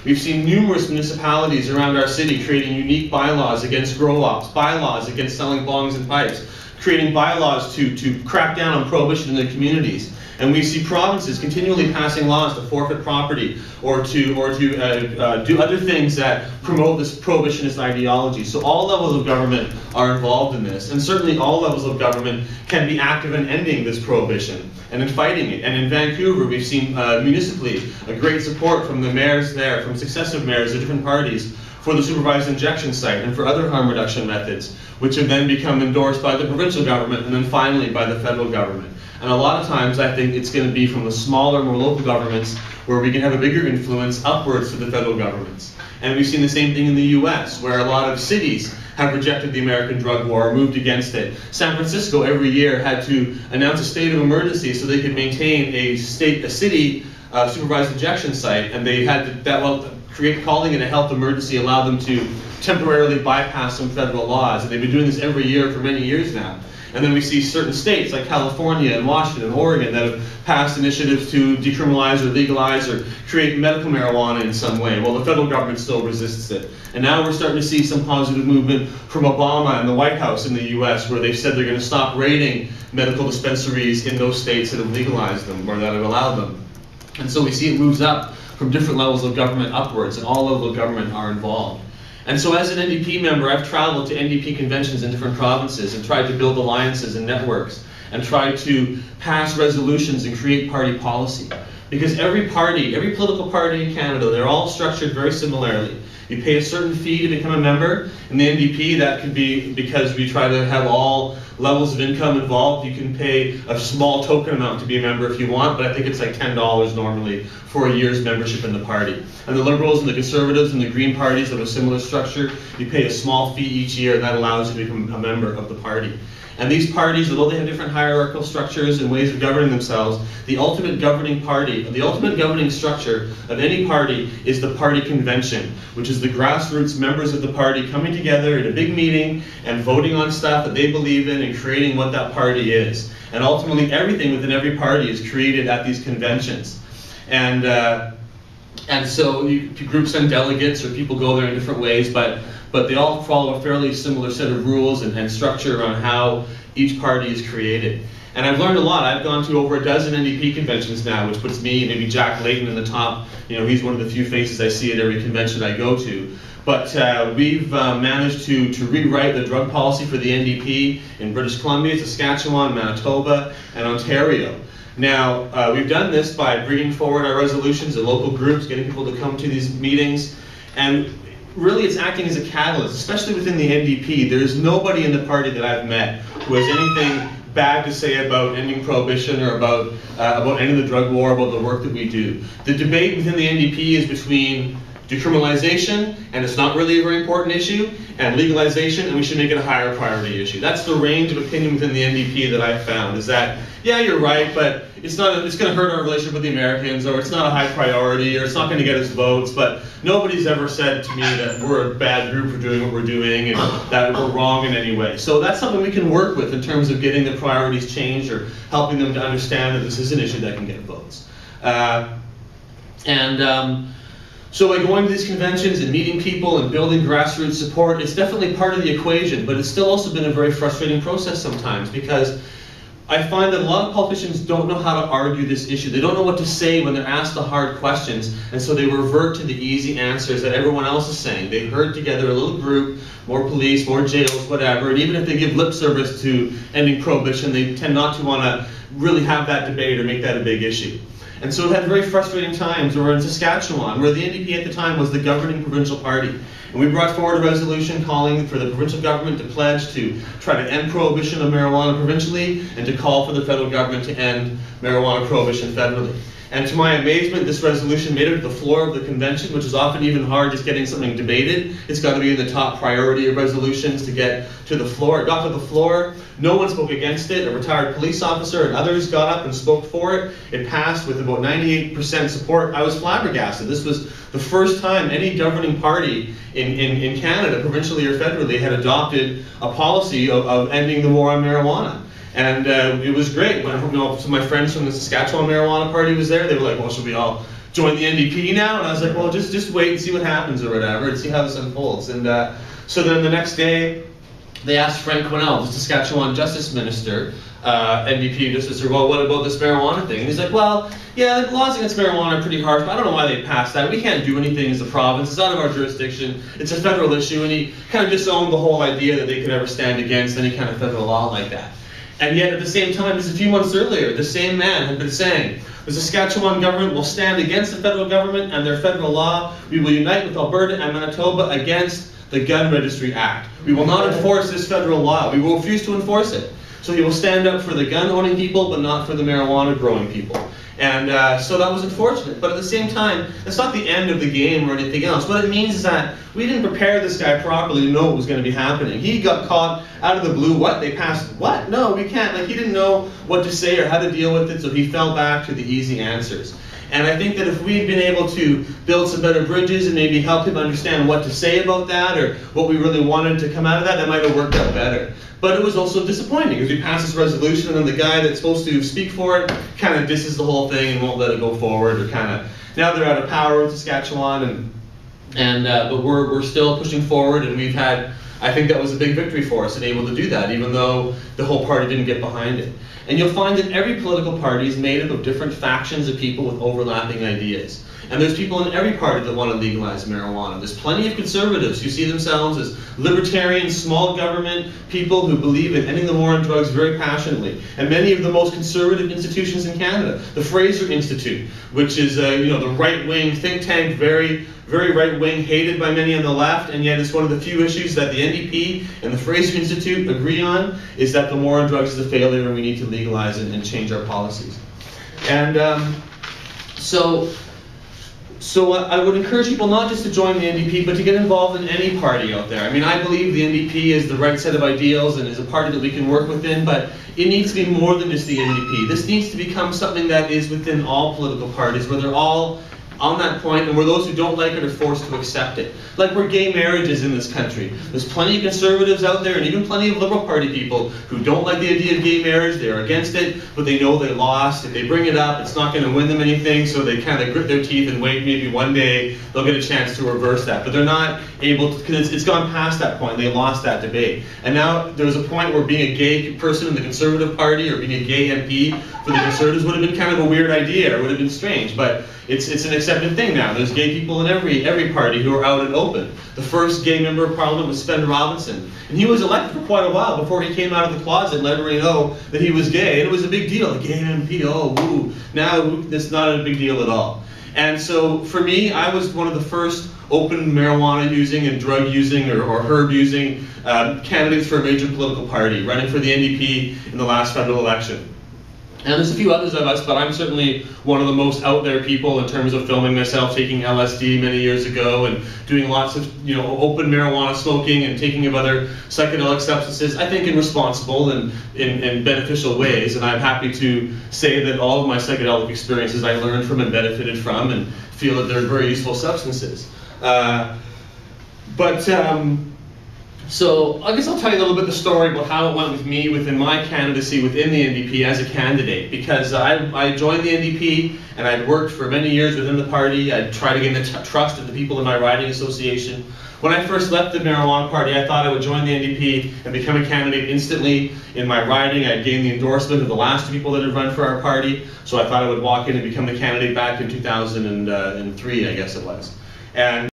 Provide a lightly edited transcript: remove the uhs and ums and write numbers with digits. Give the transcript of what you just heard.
We've seen numerous municipalities around our city creating unique bylaws against grow-ops, bylaws against selling bongs and pipes, creating bylaws to crack down on prohibition in their communities. And we see provinces continually passing laws to forfeit property or to do other things that promote this prohibitionist ideology. So all levels of government are involved in this, and certainly all levels of government can be active in ending this prohibition and in fighting it. And in Vancouver, we've seen municipally a great support from the mayors there, from successive mayors of different parties, for the supervised injection site and for other harm reduction methods, which have then become endorsed by the provincial government and then finally by the federal government. And a lot of times I think it's going to be from the smaller, more local governments where we can have a bigger influence upwards to the federal governments. And we've seen the same thing in the US, where a lot of cities have rejected the American drug war, moved against it. San Francisco every year had to announce a state of emergency so they could maintain a city supervised injection site, and they had to, calling it a health emergency allowed them to temporarily bypass some federal laws. And they've been doing this every year for many years now. And then we see certain states like California and Washington and Oregon that have passed initiatives to decriminalize or legalize or create medical marijuana in some way. Well, the federal government still resists it. And now we're starting to see some positive movement from Obama and the White House in the US, where they've said they're going to stop raiding medical dispensaries in those states that have legalized them or that have allowed them. And so we see it moves up from different levels of government upwards, and all levels of government are involved. And so as an NDP member, I've traveled to NDP conventions in different provinces and tried to build alliances and networks and tried to pass resolutions and create party policy. Because every party, every political party in Canada, they're all structured very similarly. You pay a certain fee to become a member. In the NDP, that could be because we try to have all levels of income involved. You can pay a small token amount to be a member if you want, but I think it's like $10 normally for a year's membership in the party. And the Liberals and the Conservatives and the Green parties have a similar structure. You pay a small fee each year, and that allows you to become a member of the party. And these parties, although they have different hierarchical structures and ways of governing themselves, the ultimate governing party, the ultimate governing structure of any party is the party convention, which is the grassroots members of the party coming together in a big meeting and voting on stuff that they believe in and creating what that party is. And ultimately everything within every party is created at these conventions. And so groups send delegates or people go there in different ways, but they all follow a fairly similar set of rules and structure around how each party is created. And I've learned a lot. I've gone to over a dozen NDP conventions now, which puts me, maybe Jack Layton in the top. You know, he's one of the few faces I see at every convention I go to. But we've managed to rewrite the drug policy for the NDP in British Columbia, Saskatchewan, Manitoba, and Ontario. Now, we've done this by bringing forward our resolutions at local groups, getting people to come to these meetings, and really it's acting as a catalyst, especially within the NDP. There's nobody in the party that I've met who has anything bad to say about ending prohibition or about ending the drug war, about the work that we do. The debate within the NDP is between decriminalization, and it's not really a very important issue, and legalization, and we should make it a higher priority issue. That's the range of opinion within the NDP that I've found, is that, yeah, you're right, but it's going to hurt our relationship with the Americans, or it's not a high priority, or it's not going to get us votes, but nobody's ever said to me that we're a bad group for doing what we're doing and that we're wrong in any way. So that's something we can work with in terms of getting the priorities changed or helping them to understand that this is an issue that can get votes. So by going to these conventions and meeting people and building grassroots support, it's definitely part of the equation, but it's still also been a very frustrating process sometimes, because I find that a lot of politicians don't know how to argue this issue. They don't know what to say when they're asked the hard questions, and so they revert to the easy answers that everyone else is saying. They herd together a little group, more police, more jails, whatever, and even if they give lip service to ending prohibition, they tend not to want to really have that debate or make that a big issue. And so it had very frustrating times. We were in Saskatchewan, where the NDP at the time was the governing provincial party. And we brought forward a resolution calling for the provincial government to pledge to try to end prohibition of marijuana provincially and to call for the federal government to end marijuana prohibition federally. And to my amazement, this resolution made it to the floor of the convention, which is often even hard just getting something debated. It's got to be in the top priority of resolutions to get to the floor. It got to the floor. No one spoke against it. A retired police officer and others got up and spoke for it. It passed with about 98% support. I was flabbergasted. This was the first time any governing party in Canada, provincially or federally, had adopted a policy of ending the war on marijuana. And it was great. When some of my friends from the Saskatchewan Marijuana Party was there, they were like, well, should we all join the NDP now? And I was like, well, just wait and see what happens or whatever, and see how this unfolds. And so then the next day, they asked Frank Quinnell, the Saskatchewan Justice Minister, NDP Justice, well, what about this marijuana thing? And he's like, well, yeah, the laws against marijuana are pretty harsh, but I don't know why they passed that. We can't do anything as a province. It's out of our jurisdiction. It's a federal issue. And he kind of disowned the whole idea that they could ever stand against any kind of federal law like that. And yet, at the same time, just a few months earlier, the same man had been saying, the Saskatchewan government will stand against the federal government and their federal law. We will unite with Alberta and Manitoba against the Gun Registry Act. We will not enforce this federal law. We will refuse to enforce it. So he will stand up for the gun-owning people, but not for the marijuana-growing people. And so that was unfortunate. But at the same time, it's not the end of the game or anything else. What it means is that we didn't prepare this guy properly to know what was going to be happening. He got caught out of the blue. What? They passed what? No, we can't. Like, he didn't know what to say or how to deal with it, so he fell back to the easy answers. And I think that if we had been able to build some better bridges and maybe help him understand what to say about that or what we really wanted to come out of that, that might have worked out better. But it was also disappointing because we passed this resolution and then the guy that's supposed to speak for it kind of disses the whole thing and won't let it go forward, or kind of, now they're out of power in Saskatchewan, but we're still pushing forward, and we've had, I think that was a big victory for us and able to do that, even though the whole party didn't get behind it. And you'll find that every political party is made up of different factions of people with overlapping ideas. And there's people in every party that want to legalize marijuana. There's plenty of conservatives who see themselves as libertarian, small government people who believe in ending the war on drugs very passionately. And many of the most conservative institutions in Canada, the Fraser Institute, which is the right-wing think tank, very right-wing, hated by many on the left, and yet it's one of the few issues that the NDP and the Fraser Institute agree on, is that the war on drugs is a failure and we need to legalize it and change our policies. And So I would encourage people not just to join the NDP, but to get involved in any party out there. I mean, I believe the NDP is the right set of ideals and is a party that we can work within, but it needs to be more than just the NDP. This needs to become something that is within all political parties, where they're all on that point, and where those who don't like it are forced to accept it. Like where gay marriage is in this country. There's plenty of conservatives out there, and even plenty of Liberal Party people who don't like the idea of gay marriage. They are against it, but they know they lost. If they bring it up, it's not going to win them anything, so they kind of grit their teeth and wait. Maybe one day they'll get a chance to reverse that. But they're not able to, because it's gone past that point. They lost that debate. And now there's a point where being a gay person in the Conservative Party or being a gay MP for the Conservatives would have been kind of a weird idea, or would have been strange. But it's an accepted thing now. There's gay people in every party who are out and open. The first gay member of Parliament was Sven Robinson, and he was elected for quite a while before he came out of the closet and let everybody know that he was gay. And it was a big deal. A gay MP, oh, woo. Now it's not a big deal at all. And so for me, I was one of the first open marijuana using and drug using or herb using candidates for a major political party, running for the NDP in the last federal election. And there's a few others of us, but I'm certainly one of the most out there people in terms of filming myself taking LSD many years ago and doing lots of open marijuana smoking and taking of other psychedelic substances, I think in responsible and in beneficial ways. And I'm happy to say that all of my psychedelic experiences I learned from and benefited from, and feel that they're very useful substances. So I guess I'll tell you a little bit the story about how it went with me within my candidacy within the NDP as a candidate, because I joined the NDP and I'd worked for many years within the party. I'd tried to gain the trust of the people in my riding association. When I first left the marijuana party, I thought I would join the NDP and become a candidate instantly in my riding. I'd gained the endorsement of the last two people that had run for our party, so I thought I would walk in and become the candidate back in 2003, I guess it was. And